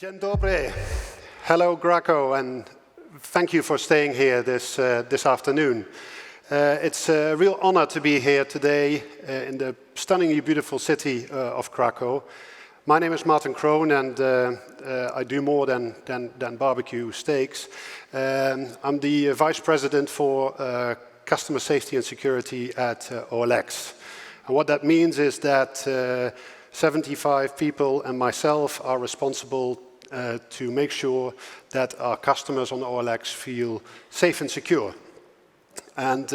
Dzień dobry. Hello, Graco, and thank you for staying here this afternoon. It's a real honor to be here today in the stunningly beautiful city of Krakow. My name is Kroon, and I do more than barbecue steaks. I'm the Vice President for Customer Safety and Security at OLX. And what that means is that 75 people and myself are responsible to make sure that our customers on OLX feel safe and secure. And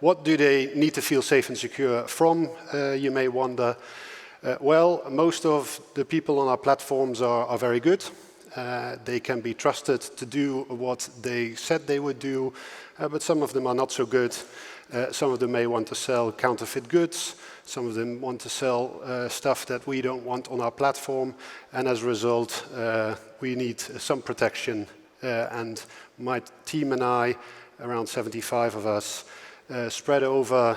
what do they need to feel safe and secure from, you may wonder? Well, most of the people on our platforms are very good. They can be trusted to do what they said they would do, but some of them are not so good. Some of them may want to sell counterfeit goods. Some of them want to sell stuff that we don't want on our platform. And as a result, we need some protection. And my team and I, around 75 of us, spread over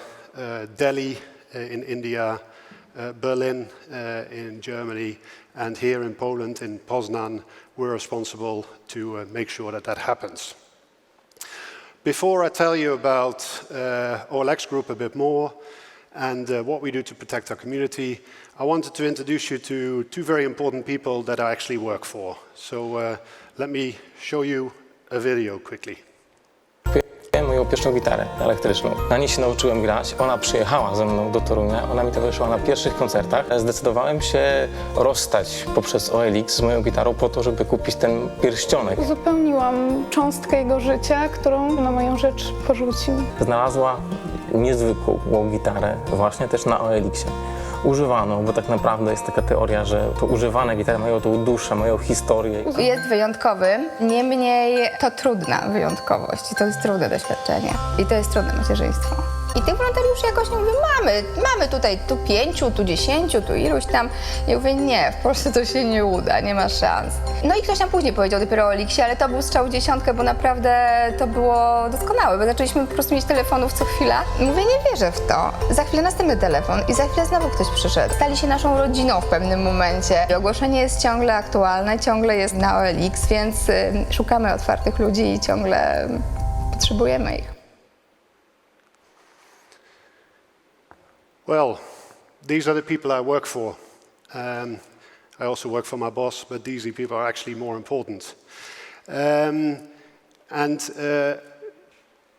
Delhi in India, Berlin in Germany, and here in Poland, in Poznan, we're responsible to make sure that that happens. Before I tell you about OLX Group a bit more and what we do to protect our community, I wanted to introduce you to two very important people that I actually work for. So let me show you a video quickly. Moją pierwszą gitarę elektryczną. Na niej się nauczyłem grać. Ona przyjechała ze mną do Torunia. Ona mi towarzyszyła na pierwszych koncertach. Zdecydowałem się rozstać poprzez OLX z moją gitarą po to, żeby kupić ten pierścionek. Uzupełniłam cząstkę jego życia, którą na moją rzecz porzucił. Znalazła niezwykłą gitarę właśnie też na OLX-ie. Używaną, bo tak naprawdę jest taka teoria, że to używane gitary mają tą duszę, mają historię. Jest wyjątkowy, niemniej to trudna wyjątkowość i to jest trudne doświadczenie. I to jest trudne macierzyństwo. I tych wolontariuszy jakoś, nie mówię, mamy tutaj tu 5, tu 10, tu iluś tam. Ja mówię, nie, w Polsce to się nie uda, nie ma szans. No i ktoś nam później powiedział dopiero o OLX-ie, ale to był strzał w dziesiątkę, bo naprawdę to było doskonałe, bo zaczęliśmy po prostu mieć telefonów co chwila. Mówię, nie wierzę w to. Za chwilę następny telefon i za chwilę znowu ktoś przyszedł. Stali się naszą rodziną w pewnym momencie. I ogłoszenie jest ciągle aktualne, ciągle jest na OLX, więc szukamy otwartych ludzi i ciągle potrzebujemy ich. Well, these are the people I work for. I also work for my boss, but these people are actually more important.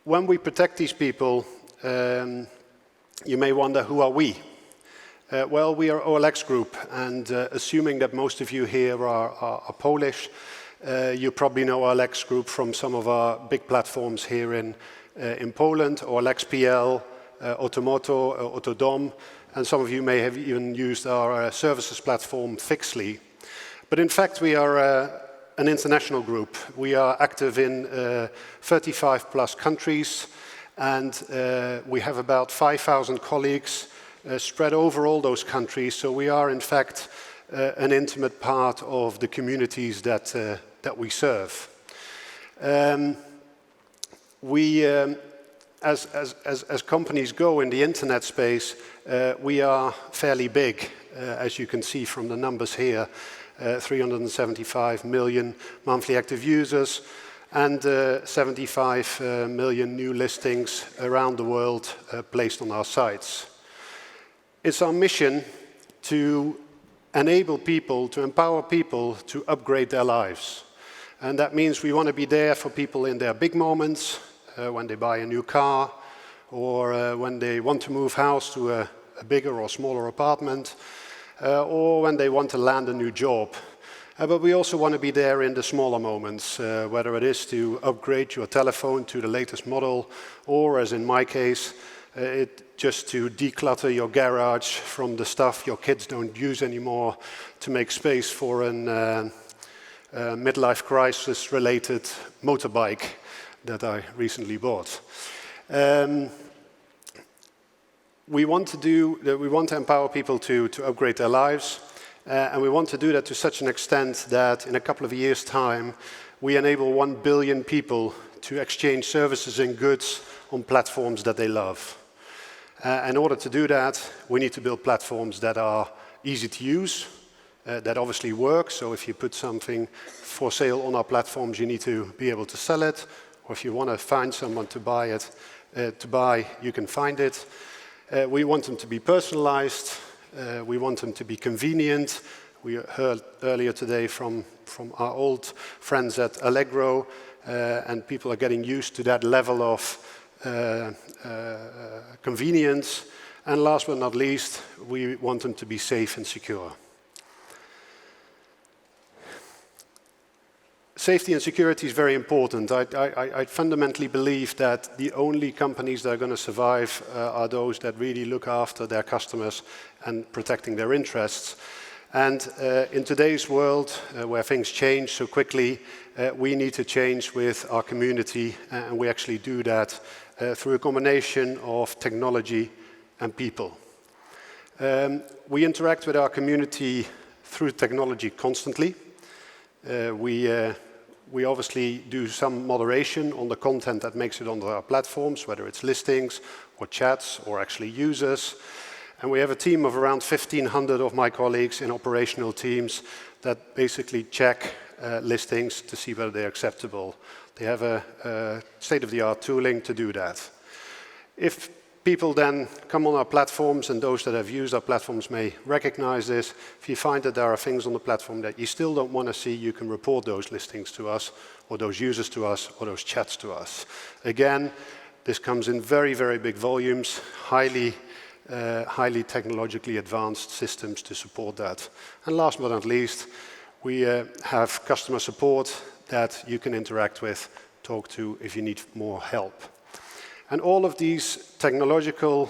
When we protect these people, you may wonder, who are we? Well, we are OLX Group, and assuming that most of you here are Polish, you probably know OLX Group from some of our big platforms here in Poland, OLX PL, Automoto, Autodom, and some of you may have even used our services platform Fixly. But in fact, we are an international group. We are active in 35 plus countries, and we have about 5,000 colleagues spread over all those countries. So we are, in fact, an intimate part of the communities that we serve. As companies go in the internet space, we are fairly big, as you can see from the numbers here, 375 million monthly active users and 75 million new listings around the world placed on our sites. It's our mission to enable people, to empower people to upgrade their lives. And that means we want to be there for people in their big moments, when they buy a new car, or when they want to move house to a bigger or smaller apartment, or when they want to land a new job. But we also want to be there in the smaller moments, whether it is to upgrade your telephone to the latest model, or as in my case, just to declutter your garage from the stuff your kids don't use anymore to make space for a midlife crisis-related motorbike that I recently bought. We want to empower people to upgrade their lives, and we want to do that to such an extent that in a couple of years' time, we enable 1 billion people to exchange services and goods on platforms that they love. In order to do that, we need to build platforms that are easy to use, that obviously works. So if you put something for sale on our platforms, you need to be able to sell it. Or if you want to find someone to buy it, you can find it. We want them to be personalized. We want them to be convenient. We heard earlier today from our old friends at Allegro, and people are getting used to that level of convenience. And last but not least, we want them to be safe and secure. Safety and security is very important. I fundamentally believe that the only companies that are going to survive are those that really look after their customers and protecting their interests. And in today's world, where things change so quickly, we need to change with our community, and we actually do that through a combination of technology and people. We interact with our community through technology constantly. We obviously do some moderation on the content that makes it onto our platforms, whether it's listings or chats or actually users. And we have a team of around 1,500 of my colleagues in operational teams that basically check listings to see whether they're acceptable. They have a state-of-the-art tooling to do that. If people then come on our platforms, and those that have used our platforms may recognize this, if you find that there are things on the platform that you still don't want to see, you can report those listings to us, or those users to us, or those chats to us. Again, this comes in very, very big volumes, highly technologically advanced systems to support that. And last but not least, we have customer support that you can interact with, talk to if you need more help. And all of these technological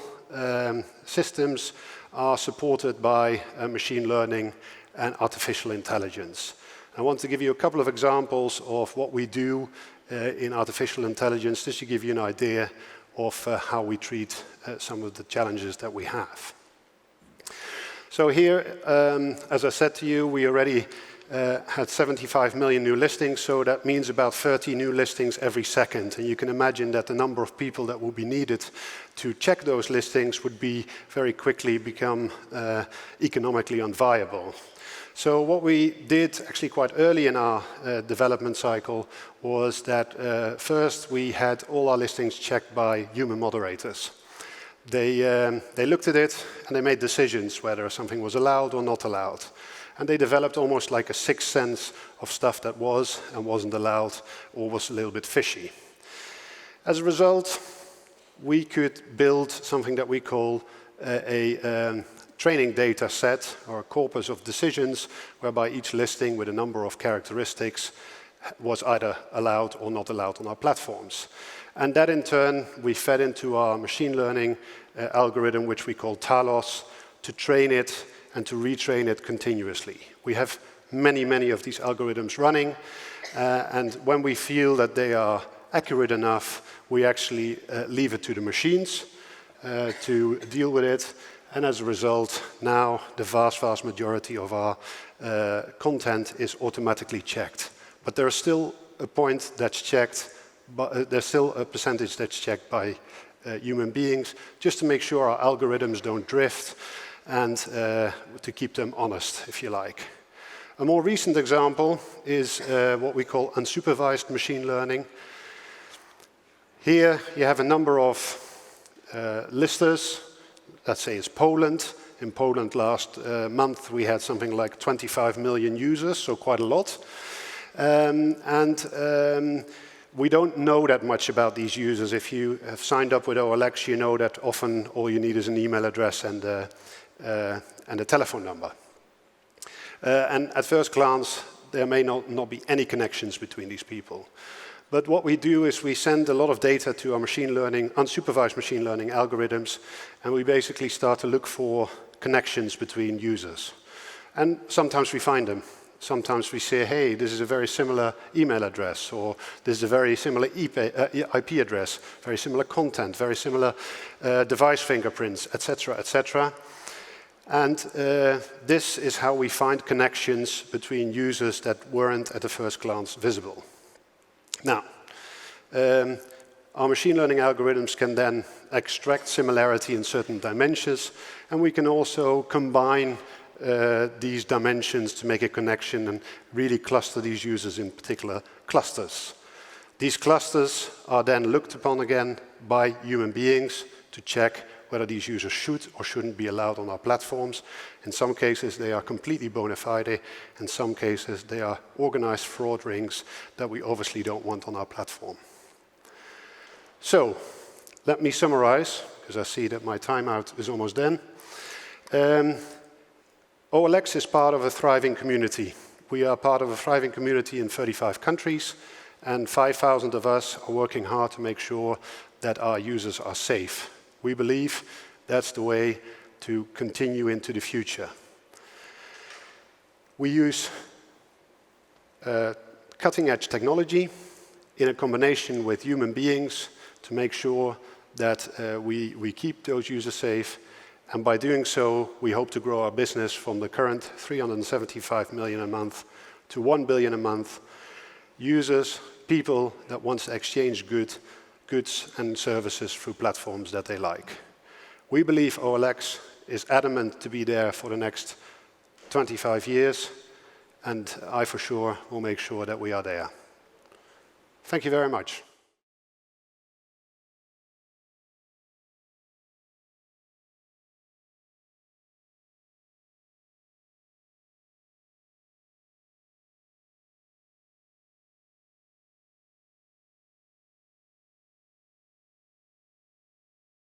systems are supported by machine learning and artificial intelligence. I want to give you a couple of examples of what we do in artificial intelligence, just to give you an idea of how we treat some of the challenges that we have. So here, as I said to you, we already had 75 million new listings, so that means about 30 new listings every second. And you can imagine that the number of people that will be needed to check those listings would be very quickly become economically unviable. So what we did actually quite early in our development cycle was that first we had all our listings checked by human moderators. They looked at it and they made decisions whether something was allowed or not allowed. And they developed almost like a sixth sense of stuff that was and wasn't allowed or was a little bit fishy. As a result, we could build something that we call a training data set, or a corpus of decisions, whereby each listing with a number of characteristics was either allowed or not allowed on our platforms. And that in turn, we fed into our machine learning algorithm, which we call Talos, to train it and to retrain it continuously. We have many, many of these algorithms running, and when we feel that they are accurate enough, we actually leave it to the machines to deal with it. And as a result, now the vast, vast majority of our content is automatically checked. But there's still a point that's checked, but there's still a percentage that's checked by human beings, just to make sure our algorithms don't drift and to keep them honest, if you like. A more recent example is what we call unsupervised machine learning. Here you have a number of listers. Let's say it's Poland. In Poland last month we had something like 25 million users, so quite a lot. We don't know that much about these users. If you have signed up with OLX, you know that often all you need is an email address and a telephone number. And at first glance, there may not be any connections between these people. But what we do is we send a lot of data to our machine learning, unsupervised machine learning algorithms, and we basically start to look for connections between users. And sometimes we find them. Sometimes we say, hey, this is a very similar email address, or this is a very similar IP address, very similar content, very similar device fingerprints, etc., etc. And this is how we find connections between users that weren't at the first glance visible. Now, our machine learning algorithms can then extract similarity in certain dimensions, and we can also combine these dimensions to make a connection and really cluster these users in particular clusters. These clusters are then looked upon again by human beings to check whether these users should or shouldn't be allowed on our platforms. In some cases, they are completely bona fide. In some cases, they are organized fraud rings that we obviously don't want on our platform. So, let me summarize, because I see that my timeout is almost done. OLX is part of a thriving community. We are part of a thriving community in 35 countries, and 5,000 of us are working hard to make sure that our users are safe. We believe that's the way to continue into the future. We use cutting-edge technology in a combination with human beings to make sure that we keep those users safe. And by doing so, we hope to grow our business from the current 375 million a month to 1 billion a month. Users, people that want to exchange goods and services through platforms that they like. We believe OLX is adamant to be there for the next 25 years, and I for sure will make sure that we are there. Thank you very much.